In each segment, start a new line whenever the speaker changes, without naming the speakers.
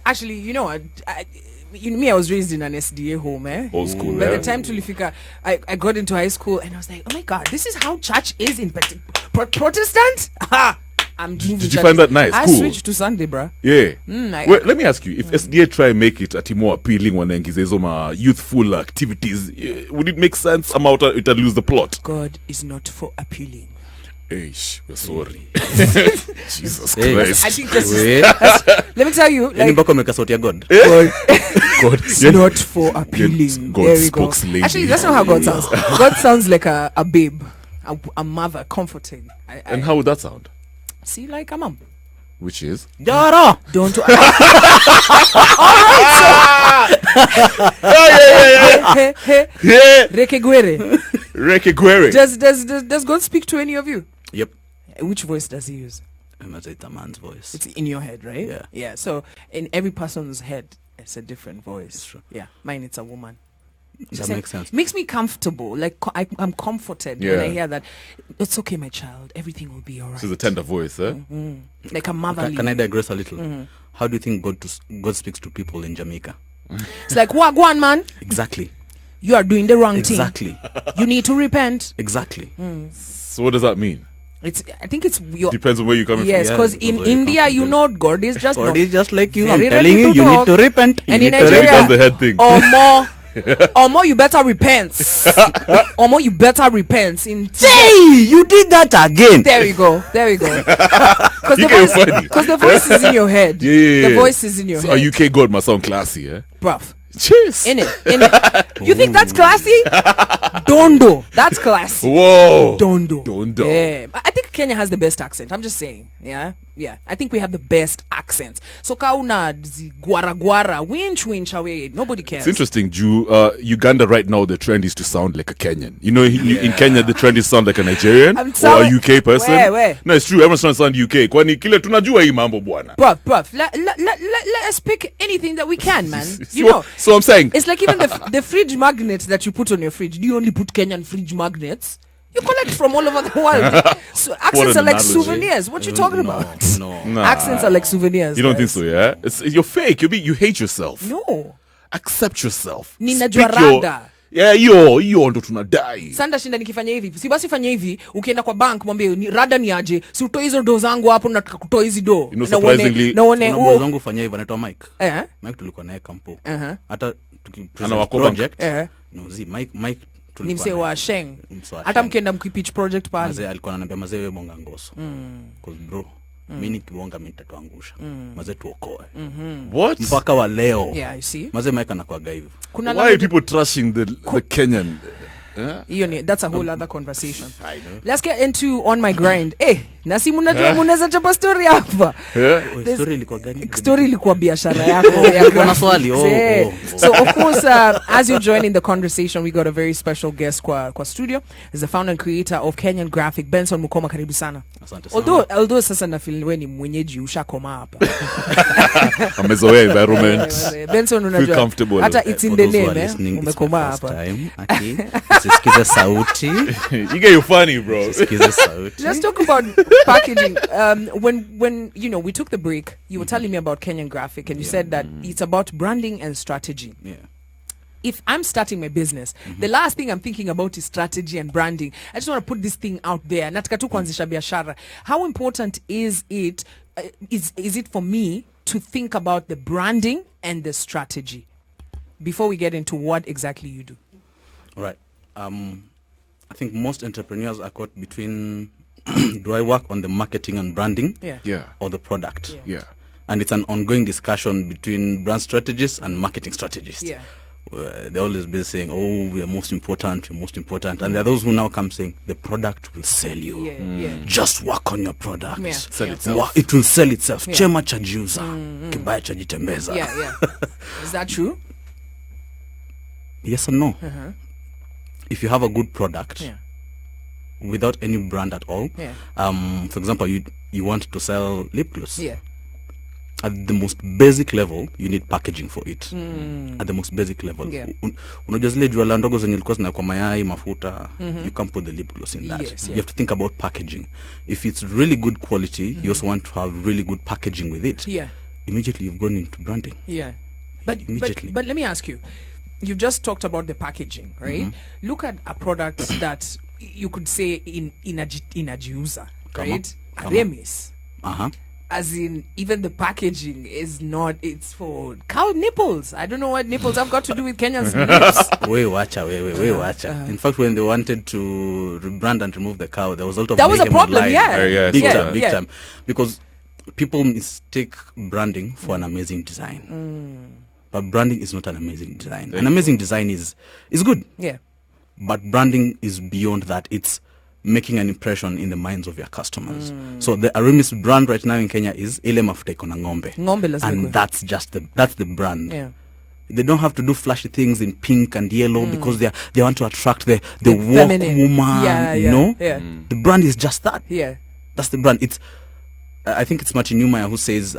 Actually, you know, me, I was raised in an SDA home,
Old school.
By the time Tulifika, I got into high school and I was like, oh my God, this is how church is in Protestant? Aha!
Did you find that nice?
I
cool.
switched to Sunday, bro.
Yeah. Well, let me ask you, if SDA try and make it more appealing when they youthful activities, would it make sense? I'm out, it'll lose the plot.
God is not for appealing.
Eish, we're sorry. Jesus Christ.
I think let me tell you, like,
God
it's not for appealing. There we go. Actually, that's not how God sounds. God sounds like a babe, a mother comforting.
And how would that sound?
See, like a mom.
Which is?
Yara!
Don't.
Yeah. Reggae.
Does God speak to any of you?
Yep.
Which voice does he use?
It's a man's voice.
It's in your head, right?
Yeah.
Yeah. So in every person's head, it's a different voice.
That's true.
Yeah. Mine, it's a woman.
That makes sense.
Makes me comfortable. Like I'm comforted when I hear that. It's okay, my child. Everything will be all right.
So it's a tender voice, eh?
Mm-hmm. Like a motherly.
Can I digress a little? Mm-hmm. How do you think God speaks to people in Jamaica?
It's like, Wagwan, man.
Exactly.
You are doing the wrong thing.
Exactly.
You need to repent.
Exactly.
So what does that mean?
I think it's your.
Depends on where you're coming from.
Yes, because in India, you know, God is just.
God is just like you. I'm
Very
telling you, you need to repent.
And
you
in
need to
Nigeria,
does the head thing.
Or more, you better repent. Or more, you better repent.
Hey, you did that again.
There we go. Because the voice is in your head.
Yeah.
The voice is in your head.
A UK God must sound classy, eh?
Bruv.
Cheers.
In it. You think that's classy? Dondo. That's classy.
Whoa.
Dondo. Yeah. I think Kenya has the best accent. I'm just saying. Yeah. I think we have the best accent. So kauna guara winch away. Nobody cares.
It's interesting, Uganda right now, the trend is to sound like a Kenyan. You know, in Kenya, the trend is to sound like a Nigerian or a UK person.
Where?
No, it's true. Everyone's trying to sound UK. Kwani kile tunajua hii mambo bwana.
Bruv. Let us pick anything that we can, man. You know.
So I'm saying.
It's like even the fridge magnets that you put on your fridge. Do you only put Kenyan fridge magnets? You collect from all over the world. So accents are like souvenirs. What you talking about?
No.
Accents are like souvenirs.
You don't think so, yeah? You're fake. You hate yourself.
No.
Accept yourself.
Ninajua rada.
Yeah, hiyo ndo tunadai.
Sanda shinda nikifanya hivi. Si basi fanya hivi, ukienda kwa bank mwambie rada ni aje. Si utoe hizo do zangu hapo na kutoa hizi do.
You know, surprisingly.
Naone huo zangu fanya hivi anaitwa Mike. Mike tulikuwa naye kampo. Hata tukipresent project. No, Mike
ni msee wa Sheng. Hata mkienda mkipitch project pale.
Mazee alikuwa ananiambia mazee wewe bonga ngoso. Cause bro, mimi nikibonga mimi nitatuangusha. Mazee tuokoe.
What?
Mpaka wa leo.
Yeah, you see.
Mazee Mike anakuaga hivyo.
Why are people trashing the Kenyan?
That's a whole other conversation. Let's get into On My Grind. Nasi munaweza chapa story hapa.
Story ilikuwa gani?
Story ilikuwa biashara yako.
Kuna swali.
So of course, as you join in the conversation, we got a very special guest kwa studio. He's the founder and creator of Kenyan Graphic, Benson Mukoma. Karibu sana.
Asante sana.
Although sasa na feel wewe ni mwenyeji ushakoma hapa.
Amezoea environment.
Benson unajua. Hata it's in the name, umekoma hapa.
Sikiza sauti.
You get you funny, bro.
Sikiza sauti.
Let's talk about packaging. When we took the break, you were telling me about Kenyan Graphic, and you said that it's about branding and strategy.
Yeah.
If I'm starting my business, the last thing I'm thinking about is strategy and branding. I just want to put this thing out there. Nataka tu kuanzisha biashara. How important is it? Is it for me to think about the branding and the strategy before we get into what exactly you do?
All right. I think most entrepreneurs are caught between do I work on the marketing and branding or the product?
Yeah.
And it's an ongoing discussion between brand strategists and marketing strategists.
Yeah.
They always be saying, we are most important. And there are those who now come saying, the product will sell you. Just work on your product.
Yeah.
Sell itself.
It will sell itself. Chema chajiuza. Kibaya chajitembeza.
Yeah. Is that true?
Yes or no? If you have a good product without any brand at all, for example, you want to sell lip gloss.
Yeah.
At the most basic level, you need packaging for it. At the most basic level. Unajua zile jua ndogo zenye ilikuwa zina kwa mayai mafuta, you can't put the lip gloss in that.
Yes,
You have to think about packaging. If it's really good quality, you also want to have really good packaging with it.
Yeah.
immediately you've gone into branding.
Yeah. But
Immediately.
but let me ask you. You've just talked about the packaging, right? Look at a product that you could say inajiuza,
Come on.
right?
Come on.
Remis.
Uh-huh.
As in, even the packaging is not, it's for cow nipples. I don't know what nipples have got to do with Kenya's lips.
We watcha. In fact, when they wanted to rebrand and remove the cow, there was a lot of
That was a
mayhem
problem,
online.
yeah.
Yeah,
Big
yeah.
time, big
Yeah.
time. Because people mistake branding for an amazing design. But branding is not an amazing design. An amazing design is good.
Yeah.
But branding is beyond that. It's making an impression in the minds of your customers. So the Aramis brand right now in Kenya is ile mafuta iko na ng'ombe.
Ng'ombe lazima
And
ikuwe.
that's the brand.
Yeah.
They don't have to do flashy things in pink and yellow because they want to attract the
The
walk
feminine.
woman,
Yeah,
you
yeah,
know?
yeah.
The brand is just that.
Yeah.
That's the brand. It's I think it's Martin Newmeyer who says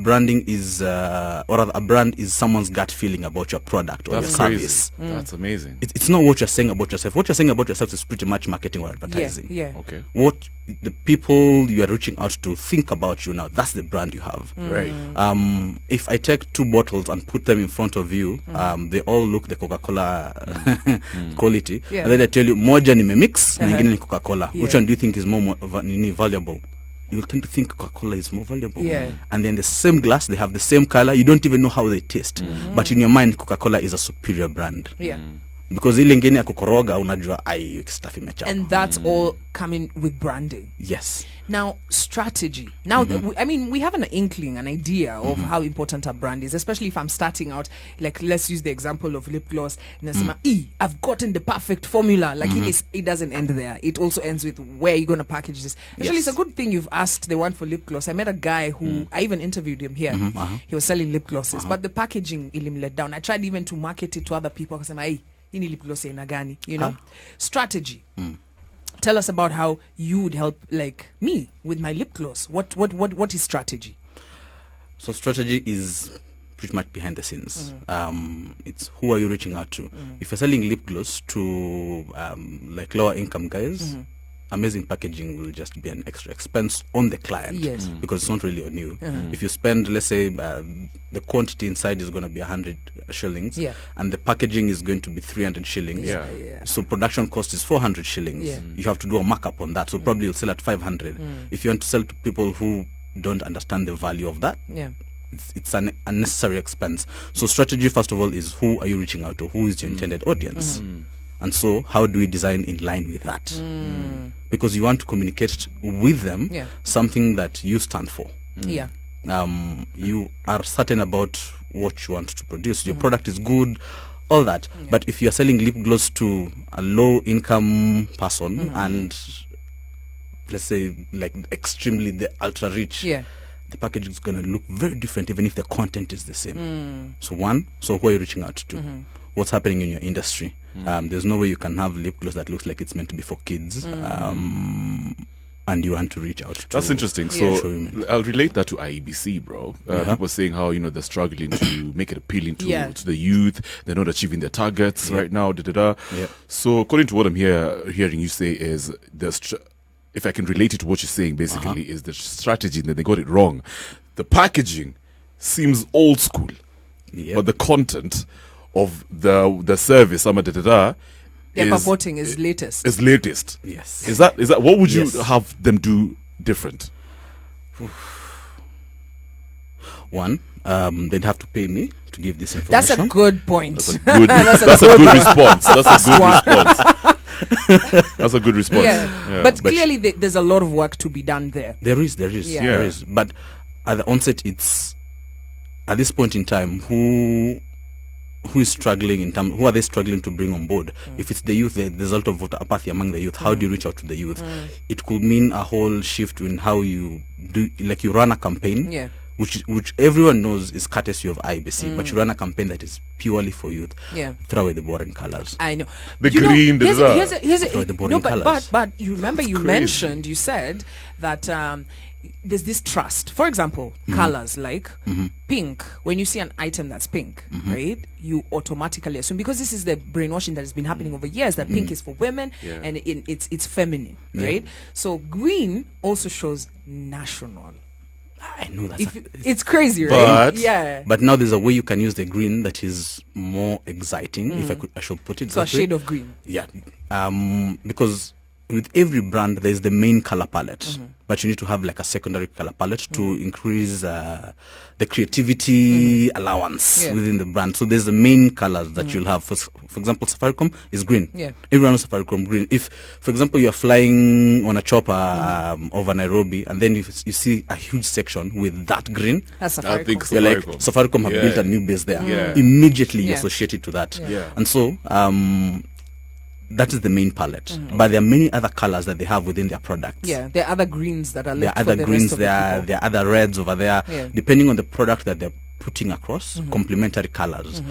branding is or rather a brand is someone's gut feeling about your product or
That's
your
crazy.
service.
That's amazing.
It's not what you're saying about yourself. What you're saying about yourself is pretty much marketing or
Yeah.
advertising.
Yeah.
Okay.
What the people you are reaching out to think about you now, that's the brand you have.
Right.
If I take 2 bottles and put them in front of you, they all look the Coca-Cola quality.
Yeah.
And then I tell you, moja ni mix, na ingine ni Coca-Cola.
Yeah.
Which one do you think is more valuable? You will tend to think Coca-Cola is more valuable.
Yeah.
And then the same glass, they have the same color. You don't even know how they taste. But in your mind, Coca-Cola is a superior brand.
Yeah.
Because ile ingine ya kukoroga, unajua, ai, stuff imechapa.
And that's all coming with branding.
Yes.
Now, strategy. Now, I mean, we have an inkling, an idea of how important a brand is, especially if I'm starting out. Like, let's use the example of lip gloss. Nasema, I've gotten the perfect formula. Like, it doesn't end there. It also ends with where you're going to package this. Actually,
Yes.
it's a good thing you've asked the one for lip gloss. I met a guy who, I even interviewed him here. He was selling lip glosses, but the packaging ilim let down. I tried even to market it to other people. Kasema, hey, ini lip gloss ina gani, you know? Strategy. Tell us about how you would help, like me, with my lip gloss. What is strategy?
So strategy is pretty much behind the scenes. It's who are you reaching out to? If you're selling lip gloss to like lower income guys, amazing packaging will just be an extra expense on the client.
Yes.
Because it's not really on you. If you spend, let's say, the quantity inside is going to be 100 shillings,
Yeah.
and the packaging is going to be 300 shillings.
Yeah.
So production cost is 400 shillings.
Yeah.
You have to do a markup on that. So probably you'll sell at 500. If you want to sell to people who don't understand the value of that,
Yeah.
it's an unnecessary expense. So strategy, first of all, is who are you reaching out to? Who is your intended audience? And so how do we design in line with that? Because you want to communicate with them
Yeah.
something that you stand for.
Yeah.
You are certain about what you want to produce. Your product is good, all that. But if you are selling lip gloss to a low income person and let's say like extremely the ultra rich,
Yeah.
the packaging is going to look very different even if the content is the same. So who are you reaching out to? What's happening in your industry? There's no way you can have lip gloss that looks like it's meant to be for kids. And you want to reach out to.
That's interesting.
Yeah.
So I'll relate that to IEBC, bro. People saying how they're struggling to make it appealing to the youth. They're not achieving their targets right now.
Yeah.
So according to what I'm hearing you say is if I can relate it to what you're saying, basically is the strategy that they got it wrong. The packaging seems old school, but the content of the service,
They're purporting is latest.
is latest.
Yes.
Is that what would you
Yes.
have them do different?
One, they'd have to pay me to give this information.
That's a good point.
That's a good response. That's a good response. That's a good response.
Yeah. But clearly there's a lot of work to be done there.
There is.
Yeah.
There is. But at the onset, it's at this point in time, who is struggling who are they struggling to bring on board? If it's the youth, there's a lot of voter apathy among the youth. How do you reach out to the youth? It could mean a whole shift in how you do, like you run a campaign,
Yeah.
which everyone knows is courtesy of IBC, but you run a campaign that is purely for youth.
Yeah.
Throw away the boring colors.
I know.
The
You know,
green,
here's
Throw the boring
but
colours.
you remember you
crazy.
mentioned, you said that there's this trust. For example, colors like pink. When you see an item that's pink, right, you automatically assume, because this is the brainwashing that has been happening over years, that pink is for women and it's feminine, right? So green also shows national.
I know that's
It's crazy, right?
But-
Yeah.
but now there's a way you can use the green that is more exciting, if I should put it
So a
that way.
shade of green.
Yeah. Because with every brand, there's the main color palette, but you need to have like a secondary color palette to increase the creativity allowance within the brand. So there's the main colors that you'll have. For example, Safaricom is green.
Yeah.
Everyone knows Safaricom green. If, for example, you're flying on a chopper over Nairobi, and then you see a huge section with that green,
That's
I think
Safaricom.
you're like,
Safaricom.
Safaricom have
Yeah.
built a new base there.
Yeah.
Immediately you
Yeah.
associate it to that.
Yeah.
And so, that is the main palette. But there are many other colors that they have within their products.
Yeah, there are other greens that are
There
left
are
for
other
the
greens,
rest of the people.
there are other reds over there.
Yeah.
Depending on the product that they're putting across, complementary colors.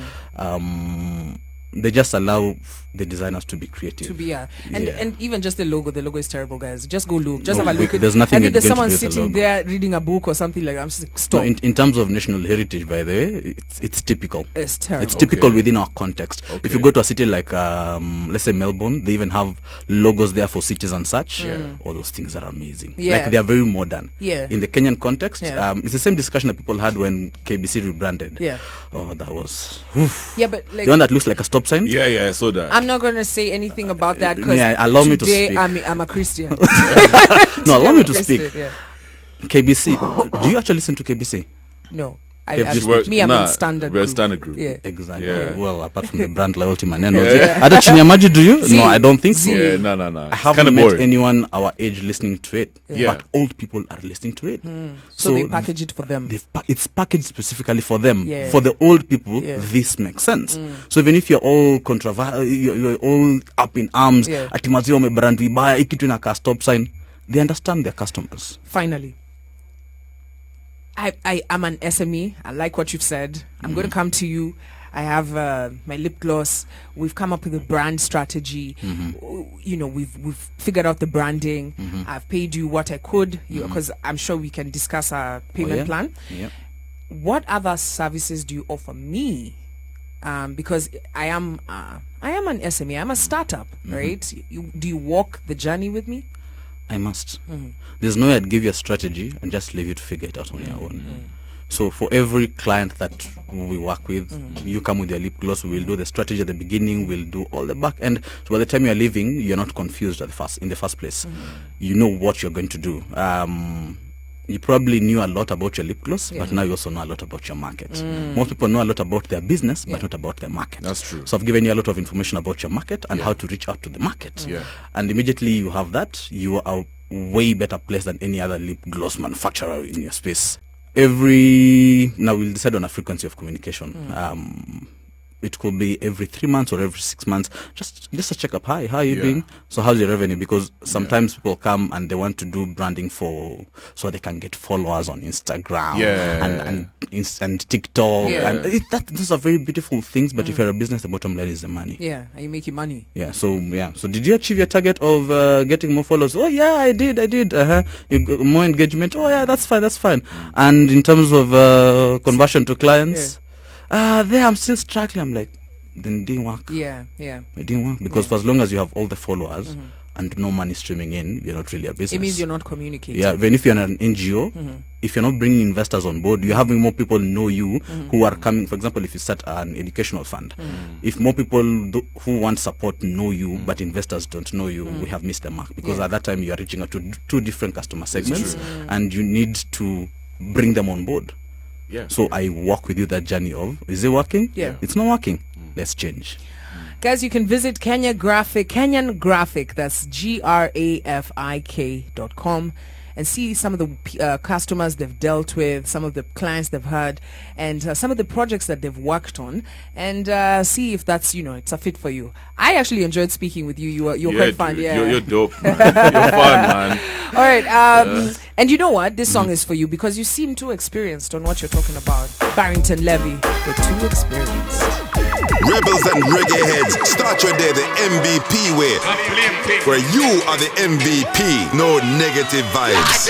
They just allow the designers to be creative.
To be and
Yeah.
even just the logo is terrible, guys. Just go look, just
No,
have a look.
there's nothing
and if there's
you're
someone
going to do with the
sitting
logo.
there reading a book or something like that, I'm just like,
No,
stop.
in terms of national heritage, by the way, it's typical.
It's terrible.
It's typical
Okay.
within our context. If
Okay.
you go to a city like, let's say Melbourne, they even have logos there for cities and such. All those things are amazing.
Yeah.
Like they are very modern.
Yeah.
In the Kenyan context,
Yeah.
it's the same discussion that people had when KBC rebranded.
Yeah.
Oh, that was
Yeah, but like
the one that looks like a stop sign.
Yeah, I saw that.
I'm not gonna say anything about that because
Yeah, allow me to
today
speak.
I'm a Christian.
No,
Today
allow
I'm
me
a
to
Christian,
speak.
Yeah.
KBC. Do you actually listen to KBC?
No,
Have you
I'm
Nah,
in standard.
we're
group.
standard group.
Yeah.
Exactly.
Yeah.
Well, apart from the brand loyalty, maneno. Ada chini ya maji, do you?
See,
No, I don't think so.
see.
Yeah, no.
I
It's
haven't
kinda
met
boring.
anyone our age listening to it,
Yeah.
but old people are listening to it.
So they package it for them.
It's packaged specifically for them.
Yeah.
For the old people,
Yeah.
this makes sense. So even if you're all controversial, you're all up in arms,
Yeah.
ati maziwa umebrand vibaya, hii kitu inaka stop sign, they understand their customers.
Finally, I am an SME. I like what you've said. I'm going to come to you. I have my lip gloss. We've come up with a brand strategy. You know, we've figured out the branding. I've paid you what I could because I'm sure we can discuss a payment plan.
Yeah.
What other services do you offer me? Because I am an SME. I'm a startup, right? Do you walk the journey with me?
I must. There's no way I'd give you a strategy and just leave you to figure it out on your own. So for every client that we work with, you come with your lip gloss, we'll do the strategy at the beginning, we'll do all the back end. So by the time you're leaving, you're not confused in the first place. You know what you're going to do. You probably knew a lot about your lip gloss, but now you also know a lot about your market. Most people know a lot about their business, but not about their market.
That's true.
So I've given you a lot of information about your market and how to reach out to the market.
Yeah.
And immediately you have that, you are way better placed than any other lip gloss manufacturer in your space. Now we'll decide on a frequency of communication. It could be every 3 months or every 6 months. Just a checkup. Hi, how are you doing? So how's your revenue? Because sometimes people come and they want to do branding so they can get followers on Instagram and TikTok.
Yeah.
And those are very beautiful things. But if you're a business, the bottom line is the money.
Yeah, are you making money?
Yeah. So did you achieve your target of getting more followers? Oh yeah, I did. You got more engagement. Oh yeah, that's fine. And in terms of conversion to clients, there I'm still struggling. I'm like, then it didn't work.
Yeah.
It didn't work because for as long as you have all the followers and no money streaming in, you're not really a business.
It means you're not communicating.
Yeah, even if you're an NGO, if you're not bringing investors on board, you're having more people know you who are coming. For example, if you start an educational fund, if more people who want support know you, but investors don't know you, we have missed the mark because at that time you are reaching out to two different customer segments and you need to bring them on board.
Yeah.
So I walk with you that journey of, is it working?
Yeah.
It's not working. Let's change.
Guys, you can visit Kenyan Graphic, that's grafik.com, and see some of the customers they've dealt with, some of the clients they've had, and some of the projects that they've worked on, and see if that's, it's a fit for you. I actually enjoyed speaking with you. You're quite fun.
Dude,
Yeah.
You're dope, man. You're fun, man.
All right. And you know what? This song is for you because you seem too experienced on what you're talking about. Barrington Levy, you're too experienced.
Rebels and reggae heads, start your day the MVP way. Where you are the MVP, no negative vibes.